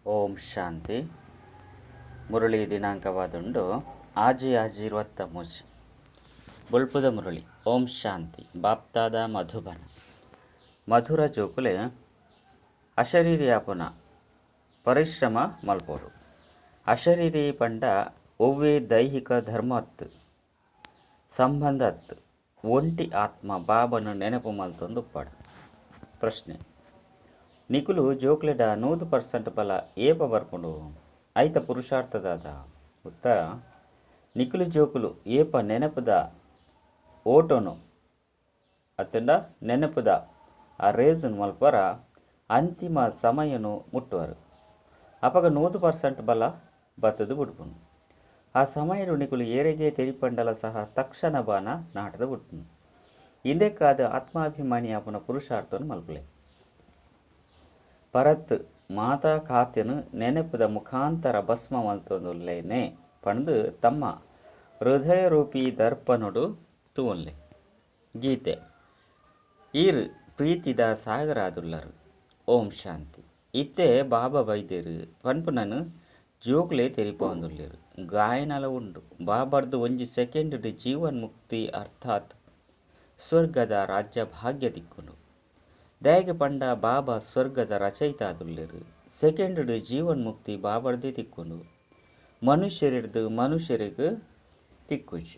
ಓಂ ಶಾಂತಿ. ಮುರಳಿ ದಿನಾಂಕವಾದುಂಡು ಆಜಿ 20 ಬುಲ್ಪುದ ಮುರಳಿ. ಓಂ ಶಾಂತಿ. ಬಾಪ್ತಾದ ಮಧುಬನ ಮಧುರ ಜೋಕುಲೆ ಅಶರೀರಿಯಾಪುನ ಪರಿಶ್ರಮ ಮಲ್ಪೋಡು. ಅಶರೀರಿ ಪಂಡ ಒವ್ವೇ ದೈಹಿಕ ಧರ್ಮತ್ ಸಂಬಂಧತ್ ಒಂಟಿ ಆತ್ಮ ಬಾಬನು ನೆನಪು ಮಲ್ತೊಂದು ಉಪ್ಪಾಡು. ಪ್ರಶ್ನೆ: ನಿಕುಲು ಜೋಕ್ಲೆಡ 100% ಬಲ ಏಪ ಬರ್ಪುಂಡು ಐತ ಪುರುಷಾರ್ಥದಾದ? ಉತ್ತರ: ನಿಕುಲು ಜೋಕುಲು ಏಪ ನೆನಪುದ ಓಟೋನು ಅತ್ತಂಡ ನೆನಪುದ ಆ ರೇಸನ್ ಮಲ್ಪರ ಅಂತಿಮ ಸಮಯನು ಮುಟ್ಟುವರು. ಅಪಗ 100% ಬಲ ಬತ್ತದು ಬಿಡ್ಪುಂಡು. ಆ ಸಮಯಡು ನಿಕುಲು ಏರೆಗೆ ತೆರಿಪಂಡಲ ಸಹ ತಕ್ಷಣ ಬಾನ ನಾಟದ ಬಿಡ್ಪುಂಡು. ಇಂದೆಕ್ಕಾದ ಆತ್ಮಾಭಿಮಾನಿ ಆಪುನ ಪುರುಷಾರ್ಥನು ಮಲ್ಪಲೆ ಪರತ್ ಮಾತಾ ಖಾತ್ಯನು ನೆನಪುದ ಮುಖಾಂತರ ಭಸ್ಮ ಮಲ್ತೊಂದುಲ್ಲೇನೆ ಪಂದು ತಮ್ಮ ಹೃದಯರೂಪಿ ದರ್ಪಣುಡು ತೂನ್ಲೆ. ಗೀತೆ: ಈರ್ ಪ್ರೀತಿದ ಸಾಗರಾದುಲ್ಲರು. ಓಂ ಶಾಂತಿ. ಇತ್ತೆ ಬಾಬಾ ಬೈದೇರು ಪನ್ಪುನನು ಜೋಕ್ಲೆ ತೆರಿಪೊಂದುಲ್ಲೇರು. ಗಾಯನಲ ಉಂಡು ಬಾಬರ್ದು ಒಂಜಿ ಸೆಕೆಂಡ್ ಜೀವನ್ ಮುಕ್ತಿ ಅರ್ಥಾತ್ ಸ್ವರ್ಗದ ರಾಜ್ಯ ಭಾಗ್ಯ ತಿಕ್ಕುಂಡು. ದಯಗೆ ಪಂಡ ಬಾಬಾ ಸ್ವರ್ಗದ ರಚಯಿತ ಆದುಲ್ಲೇರು. ಸೆಕೆಂಡ್ ಜೀವನ್ ಮುಕ್ತಿ ಬಾಬರ್ದೇ ತಿಕ್ಕುಂಡು. ಮನುಷ್ಯರಿಡ್ದು ಮನುಷ್ಯರಿಗೆ ತಿಕ್ಕುಜಿ.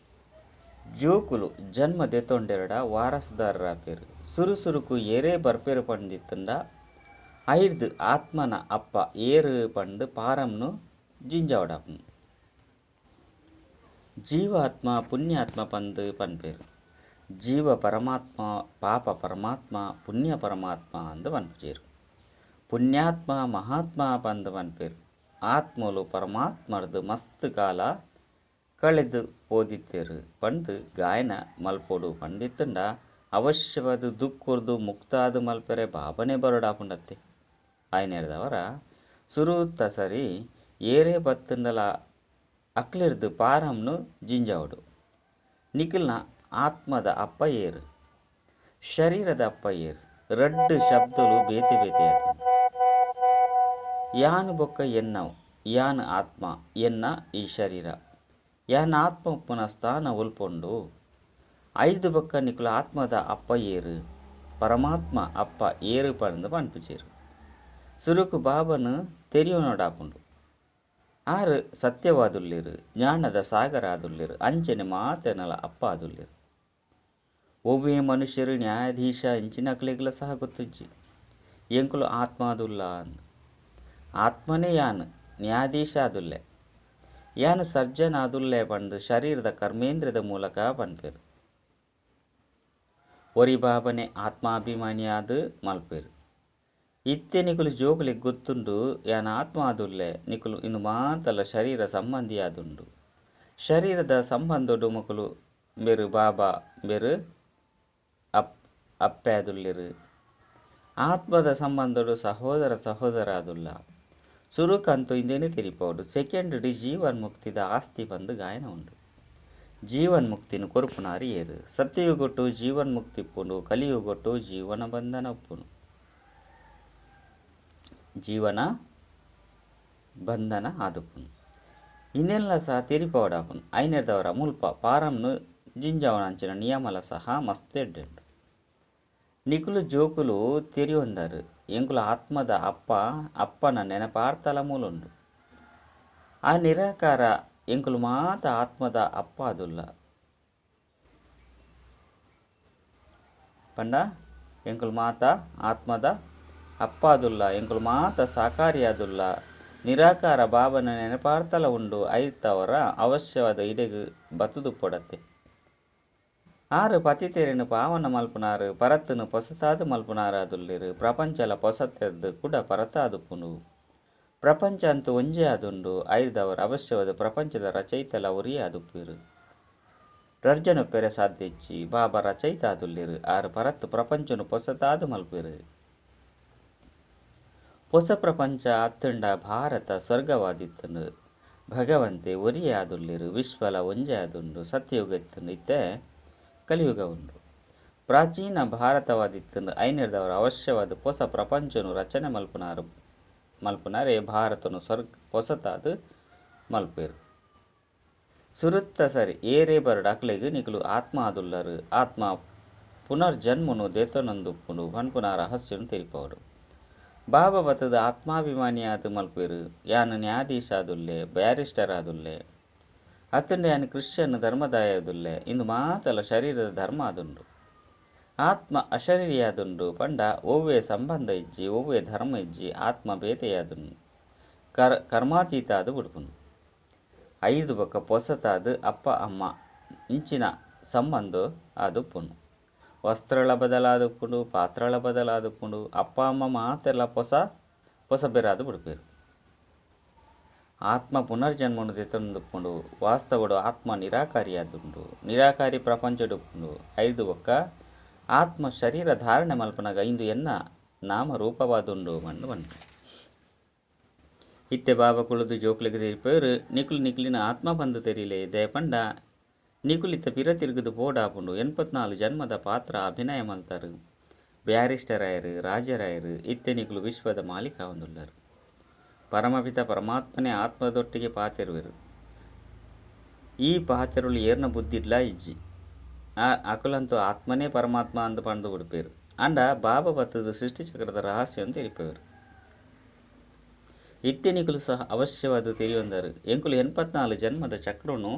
ಜೋಕುಲು ಜನ್ಮ ದೆತೊಂಡೆರಡ ವಾರಸುದಾರರ ಪೇರು ಸುರುಸುರುಕು ಏರೇ ಬರ್ಪೇರು ಪಂದಿತ್ತಂಡ ಐರ್ದು ಆತ್ಮನ ಅಪ್ಪ ಏರು ಪಂದು ಪಾರಂನು ಜಿಂಜಾವಡಾಪುನು. ಜೀವಾತ್ಮ ಪುಣ್ಯಾತ್ಮ ಪಂದು ಪನ್ಪೇರು. ಜೀವ ಪರಮಾತ್ಮ, ಪಾಪ ಪರಮಾತ್ಮ, ಪುಣ್ಯ ಪರಮಾತ್ಮ ಅಂದು ಪನ್ಪುಜೇರು. ಪುಣ್ಯಾತ್ಮ ಮಹಾತ್ಮ ಪಂದು ಪನ್ಪೇರು. ಆತ್ಮಲು ಪರಮಾತ್ಮರ್ದು ಮಸ್ತ್ ಕಾಲ ಕಳೆದು ಓದಿತ್ತೇರು ಪಂದು ಗಾಯನ ಮಲ್ಪೋಡು ಪಂದಿತ್ತಂಡ ಅವಶ್ಯವಾದ ದುಃಖರ್ದು ಮುಕ್ತಾದು ಮಲ್ಪೆರೆ ಬಾಬನೇ ಬರೋಡಾಪುಂಡತ್ತೆ. ಆಯ್ನೆರ್ದವರ ಸುರೂತ್ತ ಸರಿ ಏರೇ ಬತ್ತಂಡಲ ಅಕ್ಲಿರ್ದು ಪಾರಂನು ಜಿಂಜಾವಡು. ನಿಖಿಲ್ನ ಆತ್ಮದ ಅಪ್ಪ ಏರು, ಶರೀರದ ಅಪ್ಪ ಏರು. ರಡ್ಡು ಶಬ್ದಲು ಬೇತೆ ಬೇತೆ ಅದು. ಯಾನು ಬೊಕ್ಕ ಎನ್ನವು, ಯಾನ್ ಆತ್ಮ ಎನ್ನ ಈ ಶರೀರ. ಯಾನ್ ಆತ್ಮ ಉಪ್ಪುನ ಸ್ಥಾನ ಉಲ್ಪೊಂಡು. ಐದು ಬೊಕ್ಕ ನಿಖುಲ ಆತ್ಮದ ಅಪ್ಪ ಏರು, ಪರಮಾತ್ಮ ಅಪ್ಪ ಏರು ಪಂದು ಪನ್ಪುಜೇರು. ಸುರುಕು ಬಾಬನು ತೆರಿಯೋನೋಡಾಪುಂಡು. ಆರು ಸತ್ಯವಾದುಲ್ಲೇರು, ಜ್ಞಾನದ ಸಾಗರ ಆದುಲ್ಲೇರು. ಅಂಚನೆ ಮಾತೆನಲ ಅಪ್ಪ ಆದುಲ್ಲೇರು. ಒವ್ವೇ ಮನುಷ್ಯರು ನ್ಯಾಯಾಧೀಶ ಇಂಚಿನಕ್ಲೆಗ್ಲ ಸಹ ಗೊತ್ತುಜ್ಜಿ ಎಂಕುಲು ಆತ್ಮ ಆದುಲ್ಲ ಅಂದು. ಆತ್ಮನೇ ಯಾನ್ ನ್ಯಾಯಾಧೀಶ ಆದುಲ್ಲೆ, ಯಾನ್ ಸರ್ಜನ್ ಆದುಲ್ಲೆ ಪಂದು ಶರೀರದ ಕರ್ಮೇಂದ್ರದ ಮೂಲಕ ಪನ್ಪೇರು. ಒರಿ ಬಾಬನೆ ಆತ್ಮಾಭಿಮಾನಿಯಾದು ಮಲ್ಪೇರು. ಇತ್ತೆ ನಿಕುಲು ಜೋಗುಲೆ ಗೊತ್ತುಂಡು ಯಾನ್ ಆತ್ಮ ಆದುಲ್ಲೆ. ನಿಕುಲು ಇಂದು ಮಾತಲ್ಲ ಶರೀರ ಸಂಬಂಧಿ ಆದುಂಡು. ಶರೀರದ ಸಂಬಂಧಡು ಮಕುಲು ಬೆರು ಬಾಬಾ ಬೆರು ಅಪ್ಪೆ ಆದುಲ್ಲೇರು. ಆತ್ಮದ ಸಂಬಂಧಡು ಸಹೋದರ ಸಹೋದರ ಆದುಲ್ಲ. ಸುರುಕಂತು ಇಂದೇನೆ ತೆರಿಪೋಡು. ಸೆಕೆಂಡ್ ಜೀವನ್ ಮುಕ್ತಿದ ಆಸ್ತಿ ಬಂದು ಗಾಯನ ಉಂಡು. ಜೀವನ್ ಮುಕ್ತಿನ ಕೊರುಪುನಾರಿ ಏರು. ಸತ್ಯಯುಗೊಟ್ಟು ಜೀವನ್ ಮುಕ್ತಿ ಉಪ್ಪುಂಡು, ಕಲಿಯುಗೊಟ್ಟು ಜೀವನ ಬಂಧನ ಉಪ್ಪುನು. ಜೀವನ ಬಂಧನ ಆದುಪ್ಪುನು. ಇನ್ನೆಲ್ಲ ಸಹ ತೆರಿಪವಡಾಪುನು. ಐನೆರ್ದವರ ಮುಲ್ಪ ಪಾರಂನು ಜಿಂಜಾವನಂಚಿನ ನಿಯಮಲ ಸಹ ಮಸ್ತೆಡ್ಡೆಂಡು. ನಿಕುಲು ಜೋಕುಲು ತೆರಿಯೊಂದರು ಎಂಕುಲ ಆತ್ಮದ ಅಪ್ಪ ಅಪ್ಪನ ನೆನಪಾರ್ತಲ ಮೂಲುಂಡು. ಆ ನಿರಾಕಾರ ಎಂಕುಲು ಮಾತ ಆತ್ಮದ ಅಪ್ಪ ಆದುಲ್ಲ ಪಂಡ. ಎಂಕುಲು ಮಾತ ಆತ್ಮದ ಅಪ್ಪ ಆದುಲ್ಲ, ಎಂಕುಲು ಮಾತ ಸಾಕಾರಿಯಾದುಲ್ಲ. ನಿರಾಕಾರ ಬಾಬನ ನೆನಪಾರ್ತಲ ಉಂಡು. ಐತವರ ಅವಶ್ಯವಾದ ಇಡೆಗು ಬತ್ತುದುಪ್ಪೊಡತ್ತೆ. ಆರು ಪತಿತೇರೆನು ಪಾವನ ಮಲ್ಪುನಾರು, ಪರತ್ತನು ಪೊಸತಾದು ಮಲ್ಪುನಾರು ಆದುಲ್ಲೇರು. ಪ್ರಪಂಚಲ ಪೊಸತೆದ್ದು ಕೂಡ ಪರತಾದುಪ್ಪುನು. ಪ್ರಪಂಚ ಅಂತೂ ಒಂಜೇ ಆದುಂಡು. ಐದವರ ಅವಶ್ಯವಾದ ಪ್ರಪಂಚದ ರಚಯಿತಲ ಒರಿಯೇ ಆದುಪ್ಪೇರು. ರರ್ಜನು ಪೆರೆ ಸಾಧ್ಯಚ್ಚಿ ಬಾಬಾ ರಚಯಿತ ಆದುಲ್ಲೇರು. ಆರು ಪರತ್ತು ಪ್ರಪಂಚನು ಪೊಸತಾದು ಮಲ್ಪೇರು. ಹೊಸ ಪ್ರಪಂಚ ಅತ್ತಂಡ ಭಾರತ ಸ್ವರ್ಗವಾದಿತ್ತನು. ಭಗವಂತೆ ಒರಿಯೇ ಆದುಲ್ಲೇರು. ವಿಶ್ವಲ ಒಂಜೇ ಆದುಂಡು. ಸತ್ಯಯುಗತ್ತನು ಇತ್ತೆ ಕಲಿಯುಗ ಉಂಡು. ಪ್ರಾಚೀನ ಭಾರತವಾದಿತ್ತನು. ಐನೆರ್ದವರ ಅವಶ್ಯವಾದ ಹೊಸ ಪ್ರಪಂಚನು ರಚನೆ ಮಲ್ಪುನಾರು. ಮಲ್ಪುನರೆ ಭಾರತನು ಹೊಸತಾದ ಮಲ್ಪೇರು. ಸುರುತ್ತ ಸರಿ ಏರೇ ಬರಡು ಅಕ್ಲೆಗ್ ನಿಕುಲು ಆತ್ಮ ಆದುಲ್ಲರು. ಆತ್ಮ ಪುನರ್ಜನ್ಮನು ದೇತನೊಂದುಪ್ಪುಂಡು ಪನ್ಪುನ ರಹಸ್ಯನು ತೆರಿಪವಡು. ಬಾಬಾ ಬತ್ತದ ಆತ್ಮಾಭಿಮಾನಿ ಆದು ಮಲ್ಪೇರು. ಯಾನ್ ನ್ಯಾಯಾಧೀಶ ಆದುಲ್ಲೆ, ಬ್ಯಾರಿಸ್ಟರ್ ಆದುಲ್ಲೆ, ಅತ್ತಂಡೆ ಯಾನ್ ಕ್ರಿಶ್ಚಿಯನ್ ಧರ್ಮದಾಯ ಆದುಲ್ಲೆ. ಇಂದು ಮಾತಲ ಶರೀರದ ಧರ್ಮ ಆದುಂಡು. ಆತ್ಮ ಅಶರೀರಿಯಾದುಂಡು ಪಂಡ ಒವ್ವೇ ಸಂಬಂಧ ಇಜ್ಜಿ ಒವ್ವೇ ಧರ್ಮ ಇಜ್ಜಿ ಆತ್ಮ ಬೇತೆಯಾದುಂಡು. ಕರ್ಮಾತೀತ ಆದು ಬಿಡ್ಪುಂಡು. ಐದು ಬೊಕ್ಕ ಪೊಸತಾದು ಅಪ್ಪ ಅಮ್ಮ ಇಂಚಿನ ಸಂಬಂಧ ಆದುಪ್ಪುಂಡು. ವಸ್ತ್ರಳ ಬದಲಾದುಪ್ಪುಂಡು, ಪಾತ್ರಳ ಬದಲಾದುಪ್ಪುಂಡು. ಅಪ್ಪ ಅಮ್ಮ ಮಾತೆಲ್ಲ ಪೊಸ ಬೆರಾದು ಬಿಡ್ಪೇರು. ಆತ್ಮ ಪುನರ್ಜನ್ಮನು ದೆತೊಂದುಪ್ಪುಂಡು. ವಾಸ್ತವಡು ಆತ್ಮ ನಿರಾಕಾರಿಯಾದುಂಡು. ನಿರಾಕಾರಿ ಪ್ರಪಂಚಡುಪ್ಪುಂಡು. ಐದು ಬೊಕ್ಕ ಆತ್ಮ ಶರೀರ ಧಾರಣೆ ಮಲ್ಪನಾಗ ಇಂದು ಎನ್ನ ನಾಮ ರೂಪವಾದುಂಡು ಮಣ್ಣು ಬಂತು. ಇತ್ತೆ ಬಾಬಾ ಕುಳಿದು ಜೋಕ್ಲೆಗೆ ತೆರಿಪೇರು. ನಿಕುಲಿನ ಆತ್ಮ ಬಂದು ತೆರಿಲೆ ದಯಪಂಡ ನಿಕುಲಿತ ಪಿರ ತಿರುಗುದು ಪೋಡಾಪುಂಡು. 84 ಜನ್ಮದ ಪಾತ್ರ ಅಭಿನಯ ಮಲ್ತಾರು. ಬ್ಯಾರಿಸ್ಟರ್ ಆಯರು, ರಾಜರಾಯರು. ಇತ್ತೆ ನಿಕುಲು ವಿಶ್ವದ ಮಾಲೀಕ ಹೊಂದುಳ್ಳರು. ಪರಮಪಿತ ಪರಮಾತ್ಮನೇ ಆತ್ಮದೊಟ್ಟಿಗೆ ಪಾತೆರುವೆರು. ಈ ಪಾತೆರುಳು ಏರ್ನ ಬುದ್ಧಿಡ್ಲ ಇಜ್ಜಿ ಅಕುಲಂತೂ ಆತ್ಮನೇ ಪರಮಾತ್ಮ ಅಂದು ಪಂದು ಬಿಡ್ಪೇರು. ಅಂಡ ಬಾಬಾ ಬತ್ತದ ಸೃಷ್ಟಿ ಚಕ್ರದ ರಹಸ್ಯವನ್ನು ತೆರಿಪೇರು. ಇತ್ತೆ ನಿಕುಲು ಸಹ ಅವಶ್ಯವಾದ ತೆರಿಯೊಂದರು. ಎಂಕುಲು 84 ಜನ್ಮದ ಚಕ್ರನು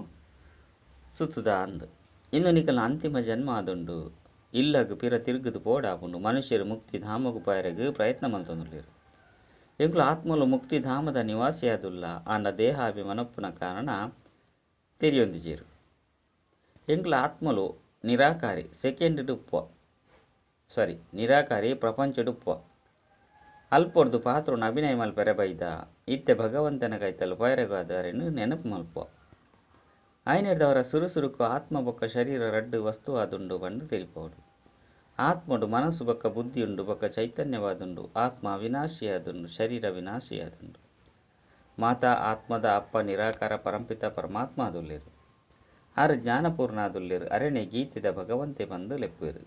ಸುತ್ತುದ ಅಂದು. ಇನ್ನು ನಿಕಲ್ನ ಅಂತಿಮ ಜನ್ಮ ಆದುಂಡು. ಇಲ್ಲಗ ಪಿರ ತಿರುಗುದು ಪೋಡಾಪುಂಡು. ಮನುಷ್ಯರು ಮುಕ್ತಿ ಧಾಮಗು ಪಾಯರೆಗ್ ಪ್ರಯತ್ನ ಮಲ್ತೊಂದುಲ್ಲೇರು. ಎಂಕುಲು ಆತ್ಮಲು ಮುಕ್ತಿ ಧಾಮದ ನಿವಾಸಿಯಾದುಲ್ಲ. ಆಂಡ ದೇಹಾಭಿಮನಪ್ಪುನ ಕಾರಣ ತೆರಿಯೊಂದಿಜೇರು. ಎಂಕುಲ ಆತ್ಮಲು ನಿರಾಕಾರಿ ನಿರಾಕಾರಿ ಪ್ರಪಂಚಡುಪ್ಪ ಅಲ್ಪೊಡ್ದು ಪಾತ್ರನು ಅಭಿನಯ ಮಲ್ಪೆರೆ ಬೈದ. ಇತ್ತೆ ಭಗವಂತನ ಕೈತಲು ಪೈರೆಗಾದರೆನು ನೆನಪು ಮಲ್ಪ. ಐನೆಡ್ದವರ ಸುರುಸುರುಕು ಆತ್ಮ ಬೊಕ್ಕ ಶರೀರ ರಡ್ಡು ವಸ್ತು ಆದುಂಡು ಬಂದು ತೆರಿಪೋಡು. ಆತ್ಮಡು ಮನಸ್ಸು ಬೊಕ್ಕ ಬುದ್ಧಿಯುಂಡು ಬೊಕ್ಕ ಚೈತನ್ಯವಾದುಂಡು. ಆತ್ಮ ಅವಿನಾಶಿಯಾದುಂಡು, ಶರೀರ ವಿನಾಶಿಯಾದುಂಡು. ಮಾತಾ ಆತ್ಮದ ಅಪ್ಪ ನಿರಾಕಾರ ಪರಂಪಿತ ಪರಮಾತ್ಮ ಆದುಲ್ಲೇರು. ಆರು ಜ್ಞಾನಪೂರ್ಣ ಆದುಲ್ಲೇರು. ಅರಣೆ ಗೀತೆದ ಭಗವಂತೆ ಬಂದು ಲೆಪ್ಪೇರು.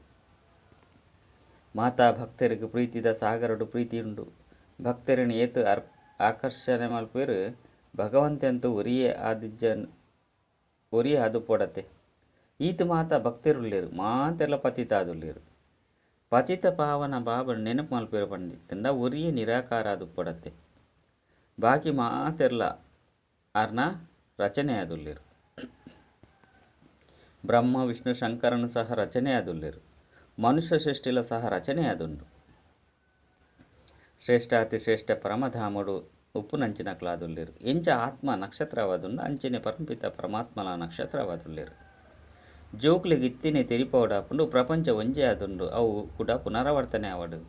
ಮಾತಾ ಭಕ್ತರಿಗೆ ಪ್ರೀತಿದ ಸಾಗರಡು ಪ್ರೀತಿಯುಂಡು. ಭಕ್ತರನ್ನು ಏತು ಆಕರ್ಷಣೆ ಮಲ್ಪೇರು. ಭಗವಂತೆ ಅಂತೂ ಒರಿಯೇ ಆದು ಪೋಡತೆ. ಈತು ಮಾತಾ ಭಕ್ತರುಳ್ಳೇರು. ಮಾತೆಲ್ಲ ಪತಿತ ಆದುಲ್ಲೇರು. ಪತಿತ ಪಾವನ ಬಾಬನ ನೆನಪು ಮಲ್ಪೇರು ಪಂಡಿತಂಡ ಒರಿಯೇ ನಿರಾಕಾರ ಆದು ಪೋಡತೆ. ಬಾಕಿ ಮಾತೆಲ್ಲ ಅರ್ನ ರಚನೆ ಆದುಲ್ಲೇರು. ಬ್ರಹ್ಮ ವಿಷ್ಣು ಶಂಕರನು ಸಹ ರಚನೆ ಆದುಲ್ಲೇರು. ಮನುಷ್ಯ ಸೃಷ್ಟಿಲ ಸಹ ರಚನೆ ಆದುಂಡು. ಶ್ರೇಷ್ಠ ಅತಿ ಶ್ರೇಷ್ಠ ಪರಮಧಾಮಡು ಉಪ್ಪು ನಂಚಿನಕ್ಲಾದುಲ್ಲೇರು. ಎಂಚ ಆತ್ಮ ನಕ್ಷತ್ರವಾದುಂಡು ಅಂಚನೆ ಪರಂಪಿತ ಪರಮಾತ್ಮಲ ನಕ್ಷತ್ರವಾದುಲ್ಲೇರು. ಜೋಕ್ಲೆಗ್ ಇತ್ತಿನೇ ತೆರಿಪೋಡಾಪುಂಡು. ಪ್ರಪಂಚ ಒಂಜೇ ಆದುಂಡು. ಅವು ಕೂಡ ಪುನರಾವರ್ತನೆ ಆವಡು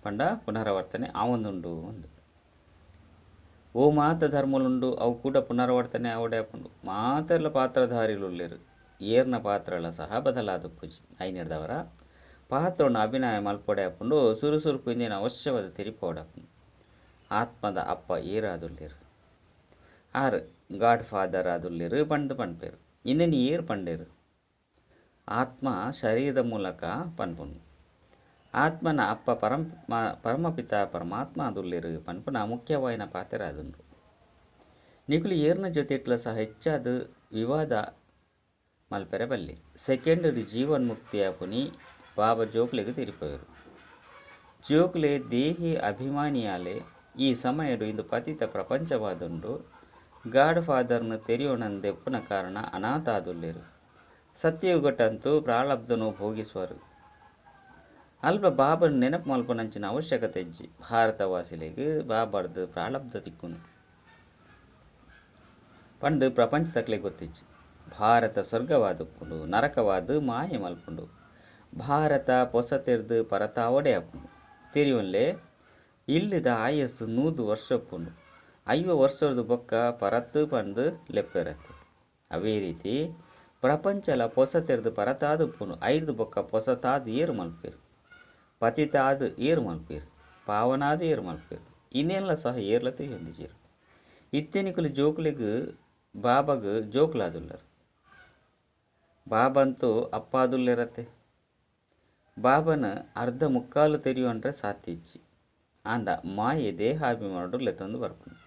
ಪಂಡ ಪುನರಾವರ್ತನೆ ಆವೊಂದುಂಡು ಒಂದು. ಓ ಮಾತ ಧರ್ಮಲುಂಡು. ಅವು ಕೂಡ ಪುನರಾವರ್ತನೆ ಆವಡಾಪುಂಡು. ಮಾತೆಲ್ಲ ಪಾತ್ರಧಾರಿಲುಲ್ಲೇರು. ಏರ್ನ ಪಾತ್ರಲ ಸಹ ಬದಲಾದುಪ್ಪುಜಿ. ಐನೆಡ್ದವರ ಪಾತ್ರನ ಅಭಿನಯ ಮಲ್ಪೊಡಾಪುಂಡು. ಸುರುಸುರುಕು ಇಂದಿನ ಅವಶ್ಯವಾದ ತೆರಿಪೋಡಾಪುಂಡು. ಆತ್ಮದ ಅಪ್ಪ ಏರಾದುಲ್ಲೇರು. ಆರು ಗಾಡ್ ಫಾದರ್ ಆದುಲ್ಲೇರು ಪಂಡು ಪನ್ಪೇರು. ಇಂದಿನ ಏರು ಪಂಡೇರು. ಆತ್ಮ ಶರೀರದ ಮೂಲಕ ಪನ್ಪುಂಡು. ಆತ್ಮನ ಅಪ್ಪ ಪರಮಪಿತ ಪರಮಾತ್ಮ ಆದುಲ್ಲೇರು ಪನ್ಪುನ ಮುಖ್ಯವಾಯಿನ ಪಾತ್ರ ಆದುಂಡು. ನಿಕುಲು ಏರ್ನ ಜೊತೆ ಇಟ್ಲ ಸಹ ಹೆಚ್ಚಾದ ವಿವಾದ ಮಲ್ಪೆರೆ ಬಲ್ಲಿ. ಸೆಕೆಂಡ್ ಜೀವನ್ಮುಕ್ತಿ ಆಪುನಿ ಬಾಬಾ ಜೋಕ್ಲೆಗ್ ತೆರಿಪೇರು. ಜೋಕ್ಲೆ ದೇಹಿ ಅಭಿಮಾನಿಯಾಲೆ ಈ ಸಮಯಡು ಇಂದು ಪತಿತ ಪ್ರಪಂಚವಾದುಂಡು. ಗಾಡ್ ಫಾದರ್ನು ತೆರಿಯೋಣಂದೆಪ್ಪುನ ಕಾರಣ ಅನಾಥ ಆದುಲ್ಲೇರು. ಸತ್ಯಯುಗಟಂತೂ ಪ್ರಾರಬ್ಧನು ಭೋಗಿಸುವರು. ಅಲ್ಪ ಬಾಬನ ನೆನಪು ಮಲ್ಪನಂಚಿನ ಅವಶ್ಯಕತೆ ಇಜ್ಜಿ. ಭಾರತವಾಸಿಲೆಗ್ ಬಾಬಾರ್ದು ಪ್ರಾರಬ್ಧ ತಿಕ್ಕುನು ಪಂಡು ಪ್ರಪಂಚ ತಕ್ಲೆ ಗೊತ್ತಿಜ್ಜಿ. ಭಾರತ ಸ್ವರ್ಗವಾದುಪ್ಪುಂಡು, ನರಕವಾದು ಮಾಯೆ ಮಲ್ಪುಂಡು. ಭಾರತ ಪೊಸತೆರ್ದು ಪರತಾವಡೆ ಆಪುಂಡು. ತೆರಿಯೋನ್ಲೆ ಇಲ್ಲದ ಆಯಸ್ಸು 100 ವರ್ಷಪ್ಪುಂಡು. 5 ವರ್ಷದ ಬೊಕ್ಕ ಪರತ್ತು ಪಂದು ಲೆಪ್ಪೆರತ್ತೆ. ಅವೇ ರೀತಿ ಪ್ರಪಂಚಲ ಪೊಸತೆರ್ದು ಪರತಾದುಪ್ಪುಂಡು. 5 ಬೊಕ್ಕ ಪೊಸತಾದ ಏರು ಮಲ್ಪೇರು. ಪತಿತಾದ ಏರು ಮಲ್ಪೇರು. ಪಾವನಾದ ಏರು ಮಲ್ಪೇರು. ಇನ್ನೆಲ್ಲ ಸಹ ಏರ್ಲ ತೆರಿಯೊಂದಿಜೇರು. ಇತ್ತೆನಿಕುಲು ಜೋಕ್ಲೆಗ್ ಬಾಬಾಗ ಜೋಕ್ಲಾದುಲ್ಲರು. ಬಾಬಂತೂ ಅಪ್ಪಾದುಲ್ಲೆರತ್ತೆ. ಬಾಬನ ಅರ್ಧ ಮುಕ್ಕಾಲು ತೆರಿಯೋಂಡ್ರೆ ಸಾತ್ಯ ಇಜ್ಜಿ. ಆಂಡ ಮಾಯೆ ದೇಹಾಭಿಮಾನುಡು ಲೆತ್ತೊಂದು ಬರ್ಪುಂಡು.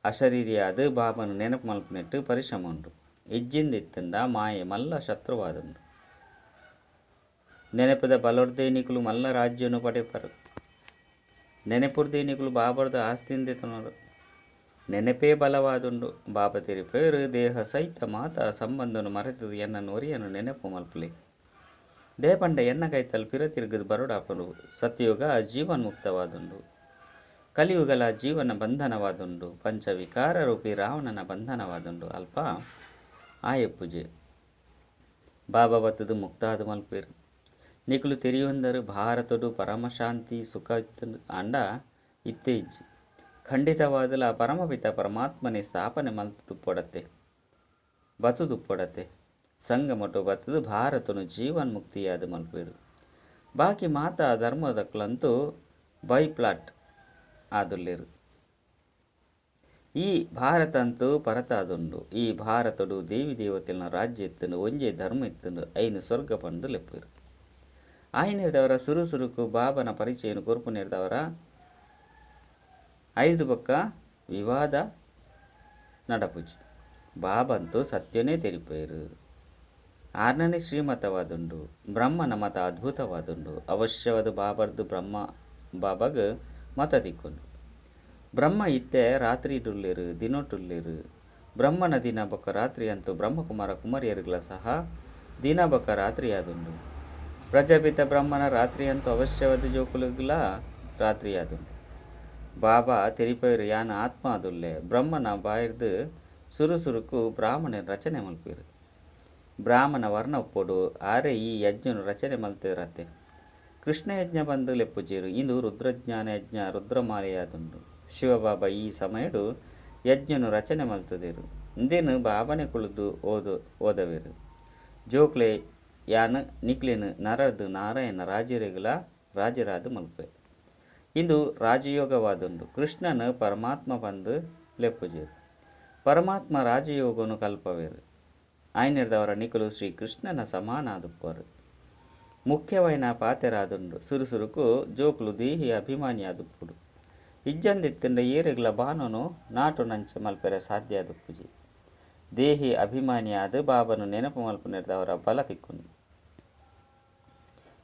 ಅಶರೀರಿಯಾದ ಬಾಬನು ನೆನಪು ಮಲ್ಪುನೆಟ್ಟು ಪರಿಶ್ರಮ ಉಂಡು. ಇಜ್ಜಿಂದಿತ್ತಂಡ ಮಾಯೆ ಮಲ್ಲ ಶತ್ರುವಾದುಂಡು. ನೆನಪದ ಬಲೊರ್ದೇನಿಕುಲು ಮಲ್ಲ ರಾಜ್ಯನು ಪಡೆಪರು. ನೆನಪುರ್ದೇನಿಕುಲು ಬಾಬರ್ದ ಆಸ್ತಿಂದೆ ತೊನರು. ನೆನಪೇ ಬಲವಾದುಂಡು. ಬಾಬ ತೆರಿಪೇರು ದೇಹ ಸಹಿತ ಮಾತ ಸಂಬಂಧನು ಮರೆತದು ಎನ್ನನ್ನು ಒರಿಯನು ನೆನಪು ಮಲ್ಪಲೆ. ದೇಪಂಡ ಎನ್ನ ಕೈತಲ್ ಪಿರ ತಿರುಗದು ಬರುಡಾಪನು. ಸತ್ಯುಗ ಜೀವನ್ಮುಕ್ತವಾದುಂಡು. ಕಲಿಯುಗಲ ಜೀವನ ಬಂಧನವಾದುಂಡು. ಪಂಚವಿಕಾರ ರೂಪಿ ರಾವಣನ ಬಂಧನವಾದುಂಡು. ಅಲ್ಪ ಆಯ ಪೂಜೆ ಬಾಬಾ ಬತ್ತದು ಮುಕ್ತಾದ ಮಲ್ಪೇರು. ನಿಕುಲು ತೆರಿಯೊಂದರು ಭಾರತಡು ಪರಮಶಾಂತಿ ಸುಖ ಇತ್ತು ಅಂಡ ಇತ್ತೇ ಇಜ್ಜಿ. ಖಂಡಿತವಾದಲ ಪರಮಪಿತ ಪರಮಾತ್ಮನೆ ಸ್ಥಾಪನೆ ಮಲ್ತುಪ್ಪೊಡತೆ ಬತುದುಪ್ಪೊಡತೆ ಸಂಗಮಟು ಬತ್ತದು ಭಾರತನು ಜೀವನ್ಮುಕ್ತಿಯಾದ ಮಲ್ಪೇರು. ಬಾಕಿ ಮಾತಾ ಧರ್ಮದಕ್ಲಂತೂ ಬೈಪ್ಲಾಟ್ ಆದುಲ್ಲೇರು. ಈ ಭಾರತ ಅಂತೂ ಪರತಾದುಂಡು. ಈ ಭಾರತಡು ದೇವಿ ದೇವತೆನ ರಾಜ್ಯ ಇತ್ತಂಡು ಒಂಜೇ ಧರ್ಮ ಇತ್ತಂಡು ಐನು ಸ್ವರ್ಗ ಪಂಡು ಲೆಪ್ಪೇರು. ಆಯ್ನಿರ್ದವರ ಸುರುಸುರುಕು ಬಾಬನ ಪರಿಚಯನು ಕೊರ್ಪು ನಿರ್ದವರ ಐದು ಪಕ್ಕ ವಿವಾದ ನಡಪುಜಿ. ಬಾಬಂತೂ ಸತ್ಯನೇ ತೆರಿಪೇರು. ಆರ್ನನೇ ಶ್ರೀಮತವಾದುಂಡು. ಬ್ರಹ್ಮನ ಮತ ಅದ್ಭುತವಾದುಂಡು. ಅವಶ್ಯವಾದ ಬಾಬರ್ದು ಬ್ರಹ್ಮ ಬಾಬಾಗ ಮತ ತಿಕ್ಕೊಂಡು. ಬ್ರಹ್ಮ ಇತ್ತೆ ರಾತ್ರಿ ಟುಲ್ಲೇರು ದಿನೊಟ್ಟುಲ್ಲೇರು. ಬ್ರಹ್ಮನ ದಿನ ಬೊಕ್ಕ ರಾತ್ರಿ ಅಂತೂ ಬ್ರಹ್ಮಕುಮಾರ ಕುಮಾರಿಯರುಗಳ ಸಹ ದಿನ ಬೊಕ್ಕ ರಾತ್ರಿ ಆದುಂಡು. ಪ್ರಜಾಪಿತ ಬ್ರಹ್ಮನ ರಾತ್ರಿ ಅಂತೂ ಅವಶ್ಯವಾದ ಜೋಕುಲುಗಳ ರಾತ್ರಿ ಆದುಂಡು. ಬಾಬಾ ತೆರಿಪೇರು ಯಾನ ಆತ್ಮ ಆದುಲ್ಲೆ. ಬ್ರಹ್ಮನ ಬಾಯಿರ್ದು ಸುರುಸುರುಕು ಬ್ರಾಹ್ಮಣ ರಚನೆ ಮಲ್ಪೇರು. ಬ್ರಾಹ್ಮಣ ವರ್ಣ ಉಪ್ಪೊಡು ಆರೆ ಈ ಯಜ್ಞನು ರಚನೆ ಮಲ್ತಿರತ್ತೆ. ಕೃಷ್ಣ ಯಜ್ಞ ಬಂದು ಲೆಪ್ಪುಜೇರು. ಇಂದು ರುದ್ರಜ್ಞಾನ ಯಜ್ಞ ರುದ್ರಮಾಲೆಯಾದುಂಡು. ಶಿವಬಾಬಾ ಈ ಸಮಯಡು ಯಜ್ಞನು ರಚನೆ ಮಲ್ತದೇರು. ಇಂದೇನು ಬಾಬನೆ ಕುಳಿದು ಓದವೇರು. ಜೋಕ್ಲೆ ಯಾನ ನಿಕ್ಲೆನು ನರದು ನಾರಾಯಣ ರಾಜರೆಗಳ ರಾಜರಾದು ಮಲ್ಪೆ. ಇಂದು ರಾಜಯೋಗವಾದುಂಡು. ಕೃಷ್ಣನು ಪರಮಾತ್ಮ ಬಂದು ಲೆಪ್ಪುಜೇರು. ಪರಮಾತ್ಮ ರಾಜಯೋಗನು ಕಲ್ಪವೇರು. ಆಯ್ನಿರ್ದವರ ನಿಕುಲು ಶ್ರೀ ಕೃಷ್ಣನ ಸಮಾನಾದುಪ್ಪರು. ಮುಖ್ಯವಾಯಿನ ಪಾತೆರಾದುಂಡು. ಸುರುಸುರುಕು ಜೋಕುಲು ದೇಹಿ ಅಭಿಮಾನಿಯಾದುಪ್ಪುಡು. ಇಜ್ಜಂದಿತ್ತಂಡ ಏರೆಗ್ಲ ಬಾನನು ನಾಟು ನಂಚ ಮಲ್ಪೆರೆ ಸಾಧ್ಯ ಆದುಪ್ಪುಜಿ. ದೇಹಿ ಅಭಿಮಾನಿಯಾದ ಬಾಬನು ನೆನಪು ಮಲ್ಪು ನಿರ್ದವರ ಬಲ ತಿಕ್ಕುಂಡು.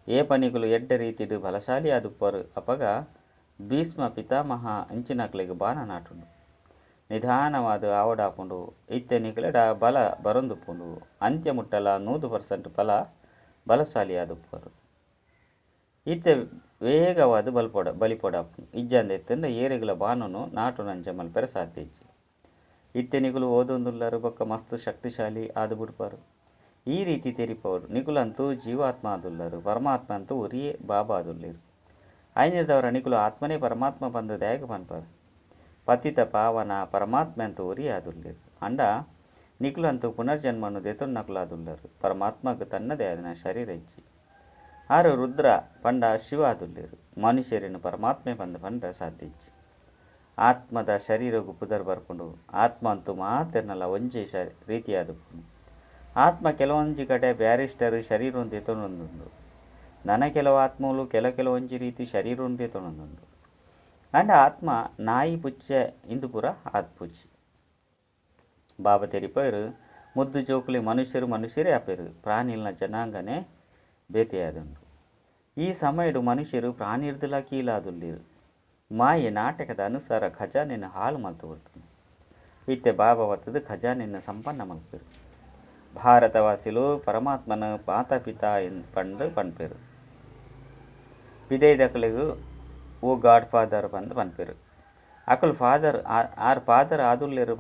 ಏ ಪನಿಗುಲು ಎಡ್ಡ ರೀತಿಡು ಬಲಶಾಲಿ ಆದುಪ್ಪರು. ಅಪಗ ಭೀಷ್ಮ ಪಿತಾಮಹ ಅಂಚಿನಕ್ಲೆಗೆ ಬಾನ ನಾಟುಂಡು. ನಿಧಾನವಾದ ಆವಡಾಪುಂಡು. ಇತ್ತೆ ನಿಕಲೆಡ ಬಲ ಬರೊಂದುಪ್ಪುಂಡು. ಅಂತ್ಯ ಮುಟ್ಟಲ 100% ಬಲಶಾಲಿ ಆದುಪ್ಪರು. ಇತ್ತೆ ವೇಗವಾದ ಬಲಿಪೊಡಾಪುಂಡು. ಇಜ್ಜಂದೆತ್ತಂಡ ಏರೆಗ್ಲ ಬಾನನು ನಾಟು ನಂಚ ಮಲ್ಪೆರೆ ಸಾಧ್ಯ ಇಜ್ಜಿ. ಇತ್ತೆ ನಿಕುಲು ಓದೊಂದುಲ್ಲರು ಬೊಕ್ಕ ಮಸ್ತ್ ಶಕ್ತಿಶಾಲಿ ಆದು ಬಿಡ್ಪಾರು. ಈ ರೀತಿ ತೆರಿಪವರು ನಿಕುಲಂತೂ ಜೀವಾತ್ಮ ಆದುಲ್ಲರು. ಪರಮಾತ್ಮ ಅಂತೂ ಒರಿಯೇ ಬಾಬಾ ಆದುಲ್ಲೇರು. ಆಯ್ನಿರ್ದವರ ನಿಕುಲು ಆತ್ಮನೇ ಪರಮಾತ್ಮ ಬಂದು ದ್ಯಾಗ ಪನ್ಪಾರು. ಪತಿತ ಪಾವನ ಪರಮಾತ್ಮ ಅಂತೂ ಒರಿಯೇ ಆದುಲ್ಲೇರು. ಅಂಡ ನಿಕುಲಂತೂ ಪುನರ್ಜನ್ಮನು ದೆತೊನ್ನಕುಲಾದುಲ್ಲರು. ಪರಮಾತ್ಮకు ತನ್ನದೇ ಆದಿನ ಶರೀರ ಇಜ್ಜಿ. ಆರು ರುದ್ರ ಪಂಡ ಶಿವ ಆದುಲ್ಲೇರು. ಮನುಷ್ಯರೇನು ಪರಮಾತ್ಮೆ ಬಂದು ಪಂಡ ಸಾಧ್ಯ ಇಜ್ಜಿ. ಆತ್ಮದ ಶರೀರಗೂ ಪುದರ್ ಬರ್ಪುಂಡು. ಆತ್ಮ ಅಂತೂ ಮಾತೆರ್ನಲ್ಲ ಒಂಜೇ ರೀತಿಯಾದುಪ್ಪುಂಡು. ಆತ್ಮ ಕೆಲವೊಂಜಿ ಕಡೆ ಬ್ಯಾರಿಸ್ಟರ್ ಶರೀರವನ್ನು ದೆತೊನೊಂದುಂಡು. ನನ ಕೆಲವು ಆತ್ಮಲು ಕೆಲವೊಂಜಿ ರೀತಿ ಶರೀರವನ್ನು ದೆತೊನೊಂದುಂಡು. ಅಂಡ ಆತ್ಮ ನಾಯಿ ಪುಚ್ಚೆ ಇಂದು ಪುರ ಆತ್ಪುಚ್ಚಿ. ಬಾಬಾ ತೆರಿಪೇರು ಮುದ್ದು ಜೋಕುಲಿ ಮನುಷ್ಯರೇ ಆಪೇರು. ಪ್ರಾಣಿಲ್ನ ಜನಾಂಗನೇ ಬೇತೆಯಾದುಂಡು. ಈ ಸಮಯಡು ಮನುಷ್ಯರು ಪ್ರಾಣಿರ್ದಲ ಕೀಲಾದುಲ್ಲೇರು. ಮಾಯೆ ನಾಟಕದ ಅನುಸಾರ ಖಜಾನೆಯನ್ನು ಹಾಳು ಮಲ್ತು ಬರ್ತಾನೆ. ಇತ್ತೆ ಬಾಬಾ ಬತ್ತದು ಖಜಾನೆಯನ್ನು ಸಂಪನ್ನ ಮಲ್ಪೇರು. ಭಾರತವಾಸಿಲು ಪರಮಾತ್ಮನ ಮಾತಾಪಿತ ಪಂಡು ಪನ್ಪೇರು. ಪಿದೈದಕಲಿಗೂ ಓ ಗಾಡ್ ಫಾದರ್ ಬಂದು ಪನ್ಪೇರು. ಅಕುಲು ಫಾದರ್ ಫಾದರ್ ಆದುಲ್ಲೇರು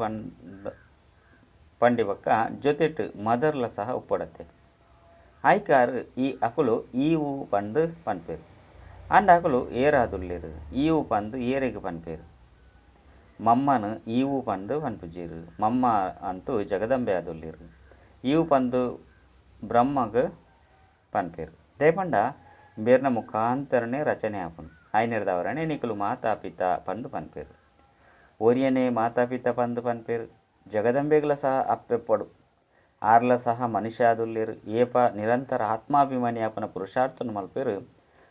ಪಂಡಿಬಕ್ಕ ಜೊತೆಟ್ ಮದರ್ಲ ಸಹ ಉಪ್ಪೊಡತ್ತೆ. ಆಯ್ಕಾರು ಈ ಅಕುಲು ಈವು ಪಂಡು ಪನ್ಪೇರು. ಅಂಡ ಅಕುಲು ಏರಾದುಲ್ಲೇರು. ಈವು ಪಂದು ಏರೆಗೆ ಪನ್ಪೇರು. ಮಮ್ಮನು ಈವು ಪಂದು ಪನ್ಪುಜೇರು. ಮಮ್ಮ ಅಂತೂ ಜಗದಂಬೆ ಆದುಲ್ಲೇರು. ಈವು ಪಂದು ಬ್ರಹ್ಮಗ ಪನ್ಪೇರು. ದೇಪಂಡ ಬೇರ್ನ ಮುಖಾಂತರನೇ ರಚನೆ ಆಪುಂಡು. ಆಯ್ನಿರ್ದವರನೇ ನಿಕುಲು ಮಾತಾಪಿತ ಪಂದು ಪನ್ಪೇರು. ಒರಿಯನೇ ಮಾತಾಪಿತ ಪಂದು ಪನ್ಪೇರು. ಜಗದಂಬೆಗಳ ಸಹ ಅಪ್ಪೆಪ್ಪಡು. ಆರ್ಲ ಸಹ ಮನುಷ್ಯ ಆದುಲ್ಲೇರು. ಏಪ ನಿರಂತರ ಆತ್ಮಾಭಿಮಾನಿ ಆಪನ ಪುರುಷಾರ್ಥನು ಮಲ್ಪೇರು.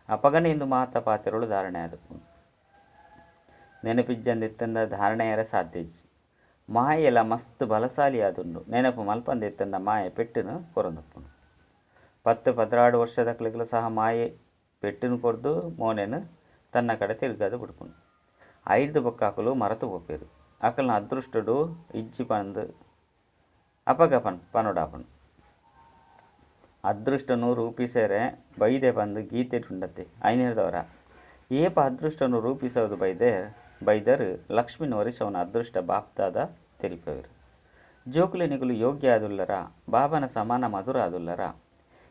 ಅಪಗನೆ ಇಂದು ಮಾತ ಪಾತೆರಳು ಧಾರಣೆ ಆದುಪ್ಪುಂಡು. ನೆನಪಿಜ್ಜಂದಿತ್ತಂದ ಧಾರಣೆಯರ ಸಾಧ್ಯಜ್ಜಿ ಮಾಯೆಲ ಮಸ್ತ್ ಬಲಶಾಲಿ ಆದುಂಡು ನೆನಪು ಮಲ್ಪಂದಿತ್ತಂದ ಮಾಯೆ ಪೆಟ್ಟುನು ಕೊರೊಂದಪ್ಪುಂಡು 10-16 ವರ್ಷದಕ್ಲೆಗ್ಲ ಸಹ ಮಾಯೆ ಪೆಟ್ಟುನು ಕೊರ್ದು ಮೋನೆನು ತನ್ನ ಕಡೆ ತಿರುಗದು ಬಿಡ್ಪುಂಡು 5 ಬೊಕ್ಕ ಅಕುಲು ಮರತು ಪೋಪೆರು ಅಕಲ್ನ ಅದೃಷ್ಟಡು ಇಜ್ಜಿ ಪಂದು ಅಪಗಪನ್ ಪನೊಡಾಪುಂಡು ಅದೃಷ್ಟನು ರೂಪಿಸರೆ ಬೈದೆ ಬಂದು ಗೀತೆ ಉಂಡತ್ತೆ ಐನೇರದವರ ಏಪ ಅದೃಷ್ಟನು ರೂಪಿಸೋದು ಬೈದರು ಲಕ್ಷ್ಮಿನ ಒರಿಸವನ ಅದೃಷ್ಟ ಬಾಪ್ತಾದ ತೆರಿಪವರು ಜೋಕುಲೆ ನಿಗುಲು ಯೋಗ್ಯ ಆದುಲ್ಲರ ಬಾಬನ ಸಮಾನ ಮಧುರ ಆದುಲ್ಲರ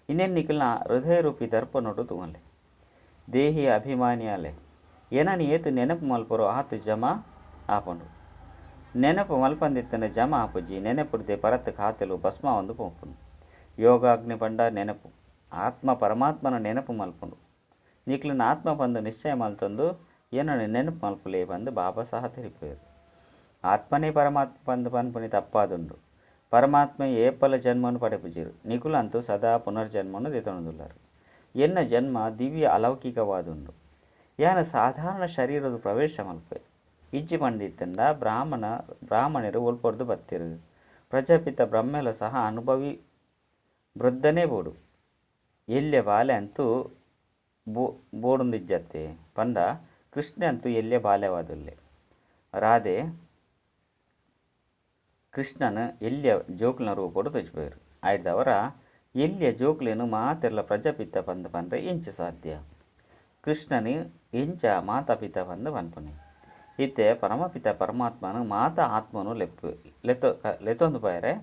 ಇನ್ನೇನು ನಿಖಲ್ನ ಹೃದಯ ರೂಪಿ ದರ್ಪ ನೋಡು ತುಮಲೆ ದೇಹಿ ಅಭಿಮಾನಿಯಾಲೆ ಏನನಿ ಏತು ನೆನಪು ಮಲ್ಪರೋ ಆತು ಜಮಾ ಆಪುಂಡು ನೆನಪು ಮಲ್ಪಂದಿತ್ತನ ಜಮಾ ಆಪುಜಿ ನೆನಪುಡ್ದೆ ಪರತ್ ಖಾತೆಲು ಭಸ್ಮ ಒಂದು ಪೋಪುಂಡು ಯೋಗಾಗ್ನಿ ಪಂಡ ನೆನಪು ಆತ್ಮ ಪರಮಾತ್ಮನ ನೆನಪು ಮಲ್ಪುಂಡು ನಿಕ್ಲಿನ ಆತ್ಮ ಬಂದು ನಿಶ್ಚಯ ಮಲ್ತೊಂದು ಏನನ್ನು ನೆನಪು ಮಲ್ಪುಲೇ ಬಂದು ಬಾಬಾ ಸಹ ತೆರಿಪೇರು ಆತ್ಮನೇ ಪರಮಾತ್ಮ ಬಂದು ಪನ್ಪುನಿ ತಪ್ಪಾದುಂಡು ಪರಮಾತ್ಮ ಏಪಲ ಜನ್ಮನು ಪಡೆಪುಜಿರು ನಿಖುಲಂತೂ ಸದಾ ಪುನರ್ಜನ್ಮನು ದೆತೊಂದುಲ್ಲರು ಎನ್ನ ಜನ್ಮ ದಿವ್ಯ ಅಲೌಕಿಕವಾದುಂಡು ಯಾನ ಸಾಧಾರಣ ಶರೀರದ ಪ್ರವೇಶ ಮಲ್ಪೆ ಇಜ್ಜಿ ಪಂಡಿತ್ತಂಡ ಬ್ರಾಹ್ಮಣರು ಉಳ್ಪೊಡ್ದು ಬತ್ತಿರು ಪ್ರಜಾಪಿತ ಬ್ರಹ್ಮೆಲ ಸಹ ಅನುಭವಿ ವೃದ್ಧನೇ ಬೋಡು ಎಲ್ಯ ಬಾಲೆ ಅಂತೂ ಬೋಡುಂದಿಜ್ಜತ್ತೆ ಪಂಡ ಕೃಷ್ಣ ಅಂತೂ ಎಲ್ಯ ಬಾಲ್ಯವಾದುಲ್ಲೆ ರಾಧೆ ಕೃಷ್ಣನ ಎಲ್ಯ ಜೋಕುಲಿನ ರೂಪಡು ತುಜ್ಬೇರು ಆಯ್ದವರ ಎಲ್ಯ ಜೋಕುಲೇನು ಮಾತೆರ್ಲ ಪ್ರಜಾಪಿತ ಪಂದು ಪಂಡ್ರೆ ಎಂಚ ಸಾಧ್ಯ ಕೃಷ್ಣನು ಎಂಚ ಮಾತಾಪಿತ ಪಂದು ಪನ್ಪುನಿ ಇತ್ತೆ ಪರಮಪಿತ ಪರಮಾತ್ಮನು ಮಾತಾ ಆತ್ಮನು ಲೆತ್ತೊಂದು ಬಯರೆ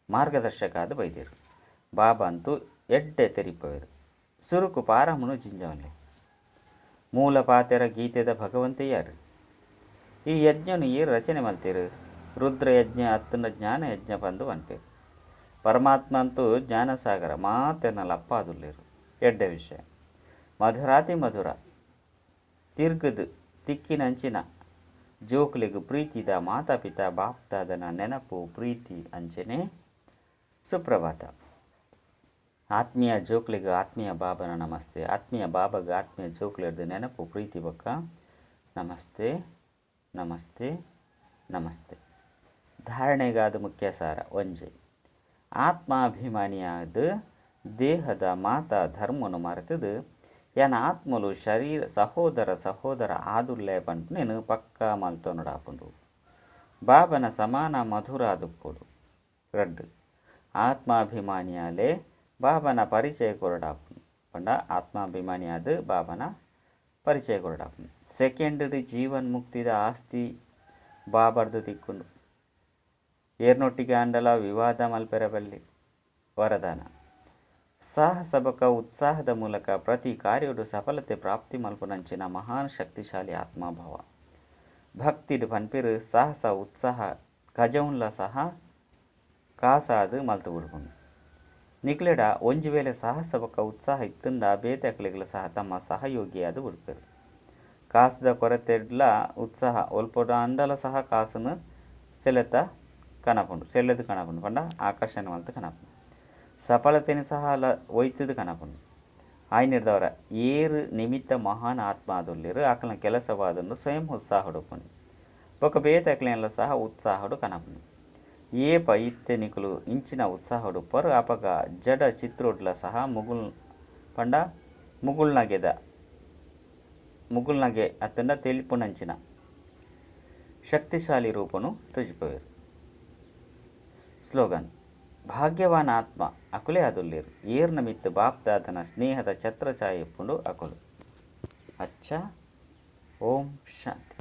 ಮಾರ್ಗದರ್ಶಕ ಆದ ಬೈದಿರು ಬಾಬಾ ಅಂತೂ ಎಡ್ಡೆ ತೆರಿಪವರು ಸುರುಕು ಪಾರಮನು ಜಿಂಜವನ್ಲೆ ಮೂಲ ಪಾತೆರ ಗೀತೆದ ಭಗವಂತೆ ಯಾರು ಈ ಯಜ್ಞನು ಏರು ರಚನೆ ಮಲ್ತಿರು ರುದ್ರ ಯಜ್ಞ ಅತ್ತನ ಜ್ಞಾನ ಯಜ್ಞ ಬಂದು ಅನ್ಪೇರು ಪರಮಾತ್ಮ ಅಂತೂ ಜ್ಞಾನಸಾಗರ ಮಾತೆರ್ನಲ್ಲ ಅಪ್ಪಾದುಲ್ಲೇರು ಎಡ್ಡೆ ವಿಷಯ ಮಧುರಾತಿ ಮಧುರ ತಿರ್ಗದು ತಿಕ್ಕಿನಂಚಿನ ಜೋಕುಲಿಗು ಪ್ರೀತಿದ ಮಾತಾಪಿತ ಬಾಪ್ತಾದನ ನೆನಪು ಪ್ರೀತಿ ಅಂಚನೆ ಸುಪ್ರಭಾತ ಆತ್ಮೀಯ ಜೋಕುಲಿಗೆ ಆತ್ಮೀಯ ಬಾಬನ ನಮಸ್ತೆ ಆತ್ಮೀಯ ಬಾಬಾಗ ಆತ್ಮೀಯ ಜೋಕುಲಿರ್ದು ನೆನಪು ಪ್ರೀತಿ ಬೊಕ್ಕ ನಮಸ್ತೆ ನಮಸ್ತೆ ನಮಸ್ತೆ ಧಾರಣೆಗಾದ ಮುಖ್ಯ ಸಾರ ಒಂಜೆ ಆತ್ಮಾಭಿಮಾನಿಯಾದ ದೇಹದ ಮಾತಾ ಧರ್ಮನು ಮರೆತದು ಯಾನ ಆತ್ಮಲು ಶರೀರ ಸಹೋದರ ಆದುಲ್ಲೆ ಪಂಟು నేను ಪಕ್ಕಾ ಮಲ್ತೊನಡಾಪುಂಡು ಬಾಬನ ಸಮಾನ ಮಧುರ ಆದುಪ್ಪುಡು ರಡ್ಡು ಆತ್ಮಾಭಿಮಾನಿಯಾಲೆ ಬಾಬನ ಪರಿಚಯ ಕೊರಡಾಪುಂಡು ಪಂಡ ಆತ್ಮಾಭಿಮಾನಿಯಾದ ಬಾಬನ ಪರಿಚಯ ಕೊರಡಾಪುಂಡು ಸೆಕೆಂಡ್ ಜೀವನ್ ಮುಕ್ತಿದ ಆಸ್ತಿ ಬಾಬರ್ದು ತಿಕ್ಕುಂಡು ಏರ್ನೊಟ್ಟಿಗೆ ಅಂಡಲ ವಿವಾದ ಮಲ್ಪೆರಬಲ್ಲಿ ವರದಾನ ಸಾಹಸ ಬಕ ಉತ್ಸಾಹದ ಮೂಲಕ ಪ್ರತಿ ಕಾರ್ಯಡು ಸಫಲತೆ ಪ್ರಾಪ್ತಿ ಮಲ್ಪುನಂಚಿನ ಮಹಾನ್ ಶಕ್ತಿಶಾಲಿ ಆತ್ಮಭಾವ ಭಕ್ತಿಡು ಪನ್ಪಿರು ಸಾಹಸ ಉತ್ಸಾಹ ಗಜವುನ್ಲ ಸಹ ಕಾಸಾದು ಮಲ್ತು ಬಿಡ್ಕೊಂಡು ನಿಕ್ಲೆಡ ಒಂಜಿ ವೇಳೆ ಸಾಹಸ ಬಕ ಉತ್ಸಾಹ ಇತ್ತುಂಡ ಬೇತಕ್ಲೆಗ್ಲ ಸಹ ತಮ್ಮ ಸಹಯೋಗಿಯಾದು ಬಿಡ್ಪೇರು ಕಾಸದ ಕೊರತೆಡ್ಲ ಉತ್ಸಾಹ ಒಲ್ಪೊಡ ಅಂಡಲ ಸಹ ಕಾಸನ್ನು ಸೆಲ್ಲೆದು ಕಣಪುಂಡು ಪಂಡ ಆಕರ್ಷಣೆ ಮಲ್ತು ಕಣಪುಂಡು ಸಫಲತೆನು ಸಹ ಅಲ್ಲ ಒಯ್ತದು ಕಣಪುಂಡು ಆಯ್ನಿರ್ದವರ ಏರು ನಿಮಿತ್ತ ಮಹಾನ್ ಆತ್ಮ ಆದುಲ್ಲಿರು ಆಕಲನ ಕೆಲಸವಾದನ್ನು ಸ್ವಯಂ ಉತ್ಸಾಹ ಹುಡುಪುಂಡು ಬೊಕ್ಕ ಬೇತಕ್ಲೆಲ್ಲ ಸಹ ಉತ್ಸಾಹಡು ಕಣಪುಂಡು ಏಪ ಇತ್ತೆ ನಿಕುಲು ಇಂಚಿನ ಉತ್ಸಾಹ ಹುಡುಪರು ಅಪಗ ಜಡ ಚಿತ್ರೋಡ್ಲ ಸಹ ಮುಗುಲ್ನಗೆ ಅತ್ತಂಡ ತೆಲಿಪುನಂಚಿನ ಶಕ್ತಿಶಾಲಿ ರೂಪನು ತುಜಿಪವೇರು ಸ್ಲೋಗನ್ ಭಾಗ್ಯವಾನ ಆತ್ಮ ಅಕುಲೆ ಆದುಲ್ಲೇರು ಏರ್ನ ಮಿತ್ತು ಬಾಪ್ದಾದನ ಸ್ನೇಹದ ಛತ್ರಛಾಯೆ ಇಪ್ಪುಂಡು ಅಕುಲು ಅಚ್ಚ ಓಂ ಶಾಂತಿ.